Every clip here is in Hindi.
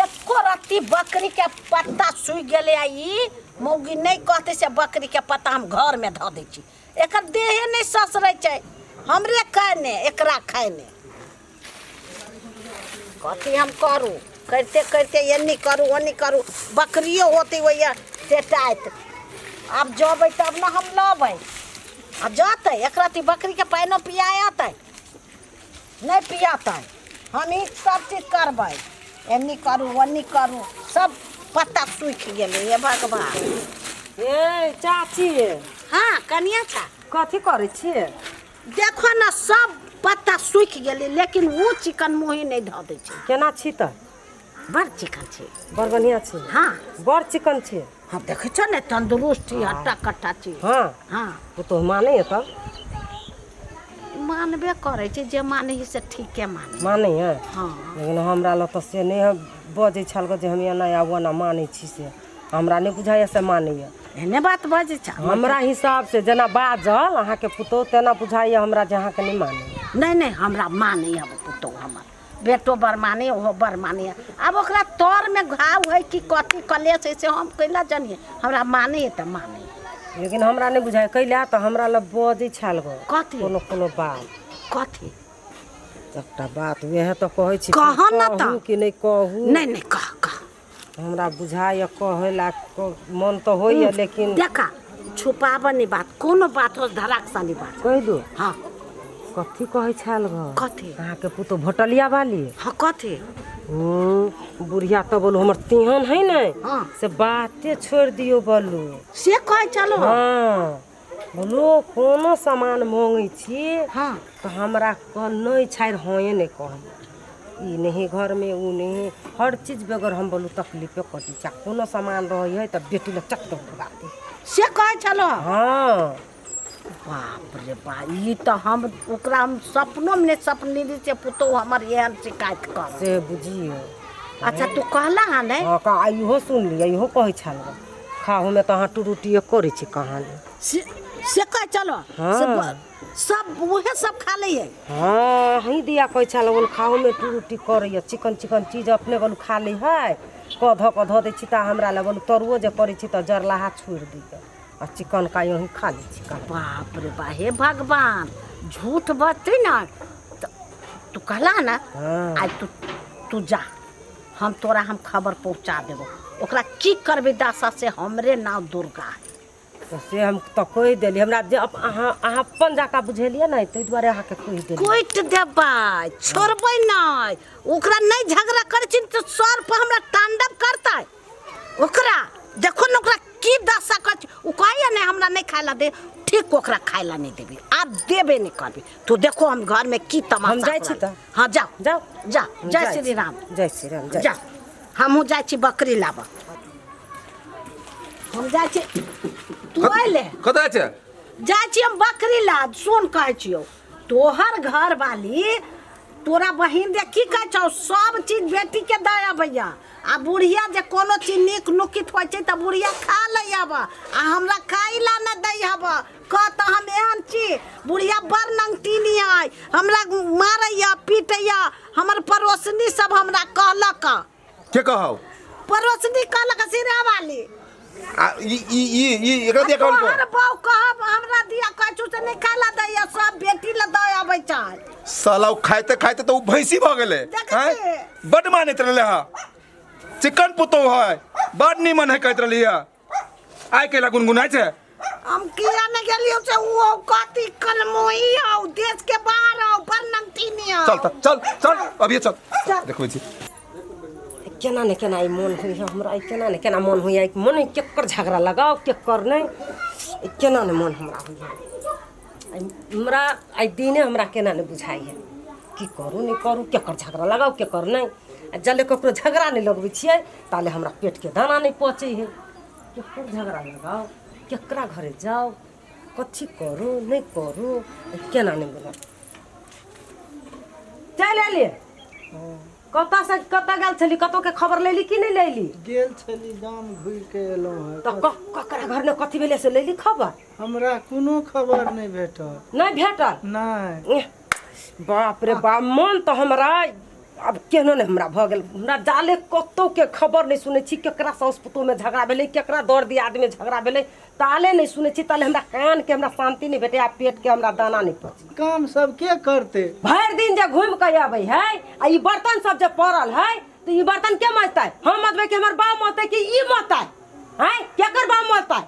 एको रत्ती बकरी के पत्ता सुई गेले आई मौगी नहीं कहते से बकरी के पत्ता हम घर में धो दै छी एकर देहे नहीं ससरै छै हमरे खाने एकरा खाने कथी हम करू करते करते एनी करू ओनी करू बकरियो होती वही टेटाइत अब जबै तब ना हम लबै अब जाते एक रत्ती बकरी के पानो पियाते नहीं पियाते हम ही सब चीज करबै एनी करू ओनी करू सब पत्ता सूख गेले ये भगवान। ए चाची हाँ कनिया छा कथी करे छिए देखो ना सब पत्ता सूख गेले लेकिन वो चिकन मोही नहीं धो दै छै केना छी त बड़ चिकन छै बड़ बढ़िया छी हाँ बड़ चिकन छी हम देखे छ ने तंदुरुस्त छी हट्टा कट्टा छी हाँ हाँ वो तो माने है तब मानबे करे छै जे माने से ठीके माने है हाँ लेकिन हमरा ल तो से नहीं बजे छल जे हम एना आबो ना माने छी से हमरा नहीं बुझाय से माने है एने बात बजे छ हमरा हिसाब से जना बाजल अहाँ के पुतो तेना बुझाइए हमरा जे अहाँ के नहीं माने नहीं नहीं हमरा माने अब पुतो हमर बेटो बर माने ओहो बर माने अब ओकरा तौर में घाव है कि कथी कलेश है से हम कैला जानिए हमरा माने त माने लेकिन हमरा नहीं बुझाय कैला तो हमरा ल बजे छल गो कथी कोनो कोनो बात कथी एकटा बात वह तो कहै छी कह ना त कि नहीं कहू नहीं नहीं कह हमरा बुझाय कहेला मन तो होइए लेकिन देखा छुपाब नहीं बात कोनो बात हो धड़ाक सानी बात कह दो हाँ कथी कहै छल ग कथी अहाँ के पुतो भोटलिया वाली हाँ कथी बुढ़िया तो बोलो हमर तिहन है न हाँ से बाते छोड़ दियो बोलू से कह चलो हाँ बोलो कोनो सामान मांगे छी हाँ तो हमरा कह नहीं छाड़ होए नहीं कह ई नहीं घर में ऊ नहीं हर चीज बगैर हम बोलू तकलीफ कटी चा कोनो सामान रही है तो बेटी ल चक तो भगा दे से कह चलो हाँ बाप रे बा ई तो हम ओकरा हम सपनों में सपनी से पुतो हमर एहन शिकायत कर से बुझिए अच्छा तू कहला हाँ नहीं हाँ का इहो सुन लिया इहो कहै छल खाहू में तो अहाँ टुरुटिए करे छी कहानी से कह चलो हाँ। सब वहे सब खा ले हाँ ही दिया कहै छल बोल खाहू में टुरुटी करे चिकन चिकन चीज अपने बोलू खा ले है कध दे छी ता हमरा ल बोलू तरुओ जे करे छी तो जरलाहा छोड़ दिया और चिकन का यूं ही खा ली चिकन बाप रे बा हे भगवान झूठ बते ना तू कहला ना हाँ। आज तू जा हम तोरा हम खबर पहुंचा देबो ओकरा की करबे दासा से हमरे नाम दुर्गा तो से हम तो कह दिली हमरा जे अहाँ अपन जाका बुझेलिए ना ताहि दुआरे अहाँ के कह दिली कोइट देबै छोड़बै नहीं ओकरा नहीं झगड़ा कर छी तो सर पर हमरा तांडव करतै ओकरा देखो न ओकरा की दशा कर उ कहैया नहीं हमरा नहीं खाइला दे ठीक ओकरा खाइला नहीं देबी आप देबे नहीं करबी तो देखो हम घर में की तमाशा हम जाय छी त हाँ जाओ जाओ जा जय श्री राम जय श्री राम जय जा हमहू जाय छी बकरी लाबऽ हम जाय छी तू आइले कतऽ छै जाय छी हम बकरी लाद सुन कहै छियौ तोहर घर वाली तोरा बहिन दे की कहै छौ सब चीज बेटी के दे अबैया आ बुढ़िया जे कोनो चीज नीक नुकित होइ छै त बुढ़िया खा लै आब आ हमरा खाइ ला न दै हब कह त हम एहन छी बुढ़िया बड़ नंगटीनी है हमरा मारैया पीटैया हमर पड़ोसनी सब हमरा कहलक के कहौ पड़ोसनी कहलक सिरा वाली आ ई एकरा दिया कहल को तोहर बहू कहब हमरा दिया कहै छु से नहीं खाला दैया सब बेटी ल दे अबै छै साला खाइते खाइते तो भैंसी भ गेले देखै छी। बड मानैत रहले हा चिकन पुतो है बड निमन है कहत रहली है आइ केला गुनगुनाइ छै हम किया न गेलियो से वो कथी कलमोई हो देश के बाहर हो पर नंगटीनी हो चल चल चल अभी चल देखबै छी केना ने केना ई मन होई हमरा ई केना ने केना मन होई मन केकर झगड़ा लगाओ केकर नहीं केना ने मन हमरा होई हमरा आई दिने हमरा केना ने बुझाई है की करू नहीं करू केकर झगड़ा लगाओ केकर नहीं जले ककरो झगड़ा नहीं लगबै छियै ताले हमरा पेट के दाना नहीं पहुँचे है केकर झगड़ा लगाओ केकरा घरे जाओ कथी करू नहीं करू केना नहीं बोला चल एलिए कत से कत गेल छली कतो के खबर लेली कि नहीं लेली गेल छली गाम घुर के एलौं है तो ककरा घर में कथी भेले से लेली खबर हमरा कोनो खबर नहीं भेटल नहीं भेटल नहीं बाप रे बाप मन तो हमरा अब केहनो ने हमरा भ गेल हमरा जाले कतौ के खबर नहीं सुनै छी केकरा साउस पुतोह में झगड़ा भेलै केकरा दर दियाद में झगड़ा भेलै ताले नहीं सुनै छी ताले हमरा कान के हमरा शांति नहीं भेटे आ पेट के हमरा दाना नहीं पचे काम सब के करते भर दिन जे घूम के आबै है आ ई बर्तन सब जे पड़ल है तो ई बर्तन के मजतै हम मजबै कि हमर बाप मजतै कि ई मजतै हैं केकर बाप मजतै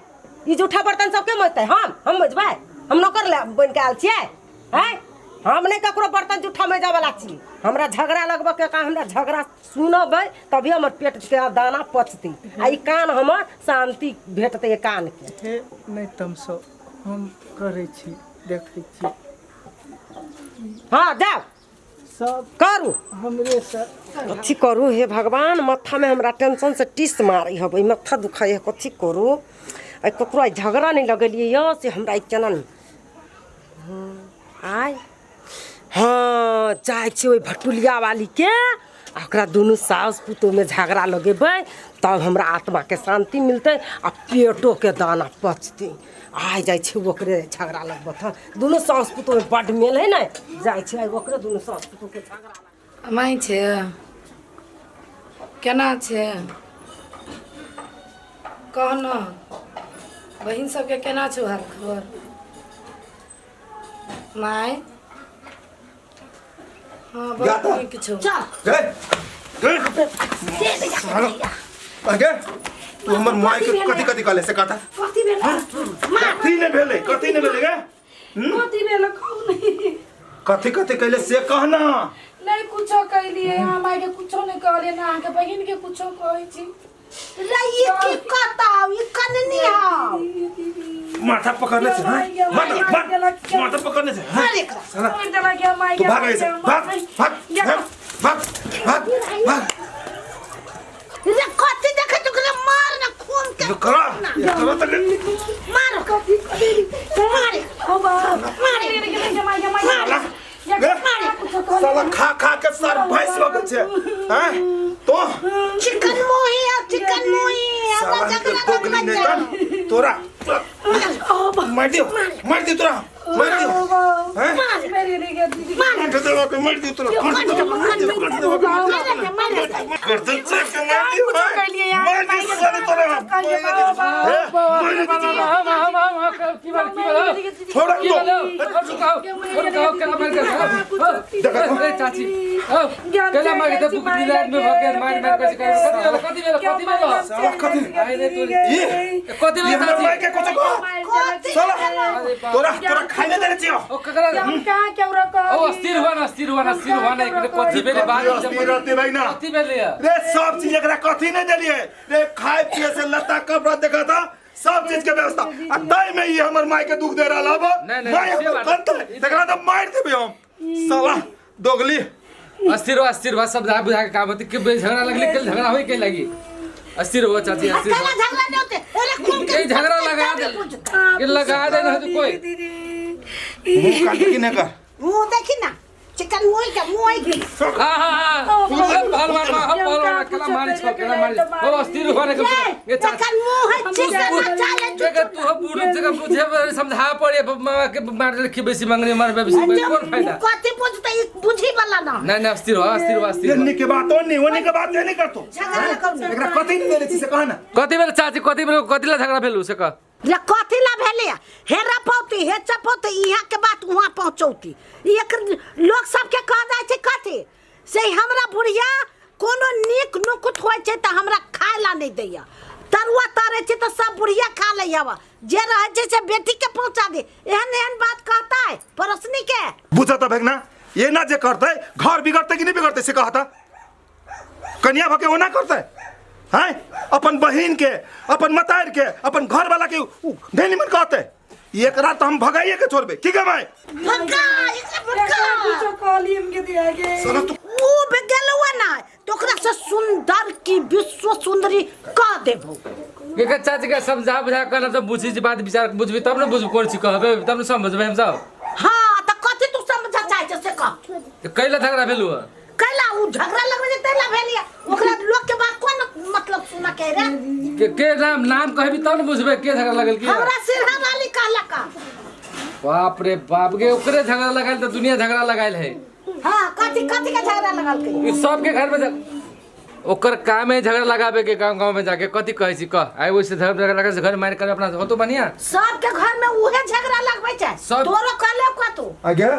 ई जूठा बर्तन सब के मजतै हम मजबै हम नौकर बन के आयल छियै हैं हम नहीं ककरो बर्तन जूठा मेजा वाला छी हमरा झगड़ा लगबे के का हमरा झगड़ा सुनबै तभी हमर पेट के दाना पचतै आ ई कान हमर शांति भेटतै कान के हे नहीं तुम सब हम करे छी देखै छी हाँ जाओ सब करू हमरे से कथी करू हे भगवान माथा में हमरा टेंशन से टिस मारी हबै माथा दुखाई है कथी करू आई ककरो आई झगड़ा नहीं लगलिए यो से हमरा आई केना आय हाँ जाए छी ओई भटुलिया वाली के ओकरा दुनू सास पुतोह में झगड़ा लगेबै तब हमरा आत्मा के शांति मिलते आ पेटो के दाना पचतै आइ जाइ छै ओकरे झगड़ा लगबऽ त दुनू सास पुतोह में बड मेल है ना जाइ छै आई ओकरे दुनू सास पुतोह के झगड़ा माई छै केना छै कहना बहिन सबके केना छौ हाल खबर माय हाँ बहुत नीक छौ आगे तू हमर माय के कथी कथी कहले से कहता कथी भेलै कथी ने भेले गे कथी भेल कहू नहीं कथी कथी कहले से कहना नहीं कुछो कहलिए हाँ माय के कुछो नहीं कहलिए ना अहाँ के बहिन के कुछो कहै छी रही की कहताऊ ई कननी हाउ माथा पकड़ने से हैं माथा पकड़ने से मारे का साला मार देला के माय तू के भाग ऐसे भाग रे कथी देखे तू करे मार ना खून के करा तक मार कथी मार ओ बाप मारे के माय के माय साला खा खा के सर भैंस हो गए हैं तो चिकन मोही साला के दोगली ने तन तोरा मार दियो तोरा मार दियो हैं मेरी रे के दीदी मार दे मार दियो तोरा गर्दन से के मार दियो मार दियो साले तोरा थोड़ा चाची केला मागे त बुक दिलाट में भके मार कैसे कर कथि बेला साला कथी आइले तो ये कथि बेला हमर माय चाची के कुछ साला तोरा खाइले देने छियो ओ ककरा कहां केउरा कह ओ अस्थिर हुआ ना एक कथि बेले बात रहते भाई ना कथि बेले रे सब चीज एकरा कथी नहीं देलिए रे खाए पिए से लता कपड़ा देखा था सब चीज के व्यवस्था आ तय में ये हमर माय के दुख दे रहल अब माय कंत देखला तो मार देबे हम साला दोगली अस्थिर हुआ सब बुझा के काम होती के झगड़ा लगले कल झगड़ा होई के लगी अस्थिर हुआ चाची अस्थिर अकेला झगड़ा नहीं होते अरे खून के झगड़ा लगा दे के लगा दे ना तो कोई मुंह काट के ने कर मुंह देखी ना चिकन मोही के हां पहलवान कला मारी ओ अस्थिर होने के ये चिकन मुंह है चिकन चाले जगह तू बूढ़ जगह बुझे समझा पड़े मामा के मार के बेसी मांगने मार बेसी कौन फायदा कथी पूछते ई बुझी वाला ना नहीं अस्थिर हुआ ये के बात होनी के बात नहीं कर तू झगड़ा कौन एकरा कथी नहीं देले छी से कहना कथि बेला चाची कथि बेला कथिला झगड़ा भेलु से कह रे कथी ला भेले हे रपौती हे चपौती इहा के बात वहां पहुंचौती एक लोग सब के कह जाय छै कथी से हमरा बुढ़िया कोनो नीक नुकुत होय छै त हमरा खाय ला नहीं दैया तरुआ तारे छै त सब बुढ़िया खा लैया जे रह जे से बेटी के पहुंचा दे एहन बात कहता है पड़ोसनी के बुझा तो भेगना ये ना जे करते घर बिगड़ते कि नहीं बिगड़ते से कहता कन्या भके वो ना करते हैं अपन बहन के अपन मतार के अपन घर वाला के नहीं निमन कहते एक रात हम भगाइए के छोड़बे की गमाय भगा इसे भगा कुछो कहलिए हम के दिया के साला तू ऊ बेगलवा ना तोकरा से सुंदर की विश्व सुंदरी कह देबो के चाची के समझा बुझा कर तो बुझी जी बात विचार बुझबी तब न बुझ कोन छी कहबे तब न समझबे हम सब हां त कथि तू समझा चाहे छै से कह कैला झगड़ा भेलु कैला ऊ झगड़ा लगबे जे तेला भेलिया ओकरा लोग के बात कोन मतलब सुना के रे के नाम कहबी तब न बुझबे के झगड़ा लगल की हमरा सिरहा वाली कहला का बाप रे बाप के ओकरे झगड़ा लगाइल त दुनिया झगड़ा लगाइल है हाँ कथी कथी के झगड़ा लगल के ई सबके घर में ओकर काम है झगड़ा लगावे के गांव गांव में जाके कथी कहै छी कह आइ ओइसे झगड़ा लगा से घर मार कर अपना हो तो बढ़िया सबके घर में उहे झगड़ा लगबै छै सब- तोरो कहले का तू आगे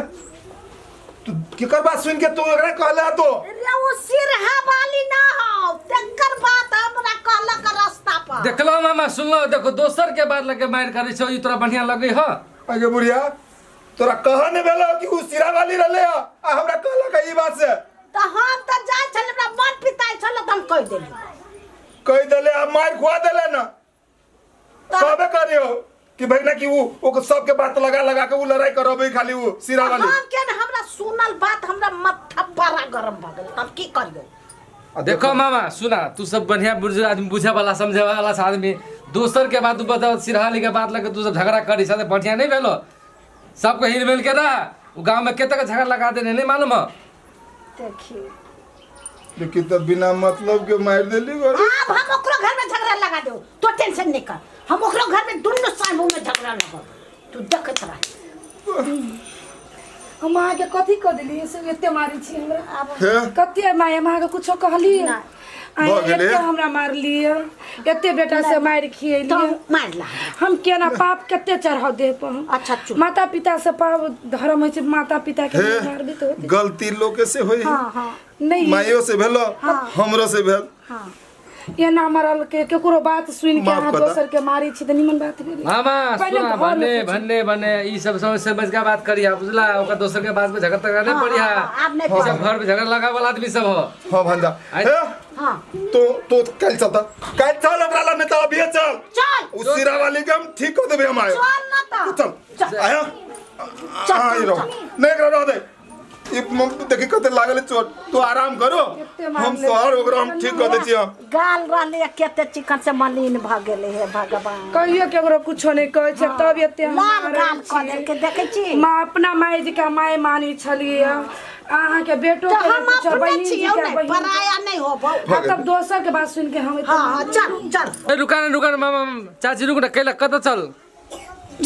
तू केकर बात सुन के तू एकरा कहला तो रे वो सिरहा वाली ना हो तकर बात हमरा कहला का रास्ता पर देखलो मामा सुनलो देखो दोसर के बात लगे मार करे छौ ई तोरा बढ़िया लगे ह आगे बुढ़िया तोरा कहा ने भेलो कि उ सिरा वाली रहले आ हमरा कहला का ई बात से तो हम तो जाय छल हमरा मन पिताई छल त हम कह देली कह देले आ मार खुआ देले ना तो- कहबे करियो कि भाई ना कि वो सबके बात लगा लगा के उ लड़ाई करबे खाली वो सिरा वाली हम के न हमरा सुनल बात हमरा माथा बड़ा गरम भ गेल तब की करियो देखो मामा सुना तू सब बढ़िया बुझ आदमी बुझे वाला समझे वाला आदमी दोसर के बात तू बताओ सिरहाली के बात लगे तू सब झगड़ा करी साथे बढ़िया नहीं भेलो सबको हिल मिल के ना वो गांव में केतक झगड़ा लगा देने नहीं मालूम है देखिए लेकिन तो बिना मतलब के मार देली घर अब हम ओकरो घर में झगड़ा लगा दो तो टेंशन नहीं कर हम ओकरो घर में दुन्नु सामू में झगड़ा लगा तू देखत रह हम अहाँ के कथी कह देली से एते मारी छी हमरा हे कते माय हम अहाँ के कुछो कहली ना। भऽ गेलै। एते हमरा मारली एते बेटा से मार तो खियली मार ला हम केना पाप कते चढ़ाव देह पर हम। अच्छा चुप माता पिता से पाप धर्म है माता पिता के हे मारबे तो होते गलती लोके से होई हाँ हाँ नहीं माइयो से भेलो हमरो से भेल हाँ ये ना मरल के केकरो बात सुन के माफ अहाँ कर दा। दोसर के मारी छी त निमन बात भेल मामा पहिले सुना घर में भन्ने पूछ। भन्ने भन्ने ई सब समझ के बात करिया बुझला ओकर दोसर के बात में झगड़ा तगड़ा नहीं बढ़िया आप नहीं ई सब घर में झगड़ा लगा वाला आदमी सब हो हां भंजा आइ- हे हाँ तो कल चलता कल चल ओकरा ला नेता अभी चल चल उस सिरा वाली के हम ठीक कर देबे हम आए चल ना तो चल आया आई रहो नहीं करो दे ई देखि कते लागल चोट तू आराम करो हम शहर ओकरा हम ठीक कर दे छी हम गाल रहले केते चिकन से मलिन भ गेले हे भगवान कहियो केकरो कुछो नहीं कहै छै तब एते हम लाल मारै गाल छी। क दे के देखे छी माँ अपना माय जी का माय मानी छलिए अहाँ के बेटो तो के हम कुछो अपने बहिन जी छियौ का नहीं बहिन पराया नहीं हो बहु आ तब दोसर के बात सुन के हम एते हाँ हाँ चल चल रुका मामा चाची रुक ना कैला कत चल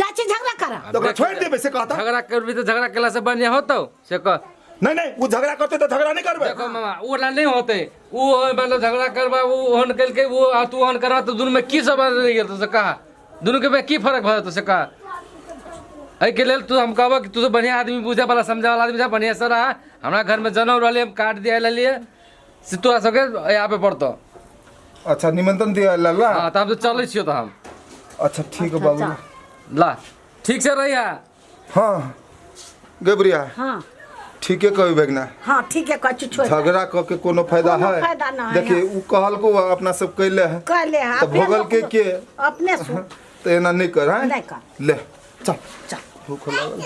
जाची झगड़ा करा तो ओकरा छोड़ देबे से कहता झगड़ा करबी तो झगड़ा केला से बढ़िया होतो से कह नहीं नहीं वो झगड़ा करते तो झगड़ा नहीं करबे देखो मामा वो ला नहीं होते वो मतलब झगड़ा करबा वो ओहन कल के वो आ तू ओहन करबा तो दोनों में की सब रह गेल तो से कहा दोनों के में की फर्क भर तो से कहा एहि के लेल तू हम कहबो कि तू तो बढ़िया आदमी बुझे वाला समझे वाला आदमी छ बढ़िया से रहा हमरा घर में जनम रहले हम काट दिया लिए से तोरा सबके यहाँ पे पड़तो अच्छा निमंत्रण दिया लाला हाँ तो हम तो चले छियो तो हम अच्छा ठीक है बाबू ला ठीक से रहिया हाँ गबरिया हाँ ठीक है कही बेगना हाँ ठीक है कछु छोड़ झगड़ा क के कोनो फायदा कोनो है फायदा ना है, देखिए उ कहल को अपना सब कैले है कर ले तो भोगल के अपने सु तो एना नहीं कर है नहीं कर ले चल चल भूख लागल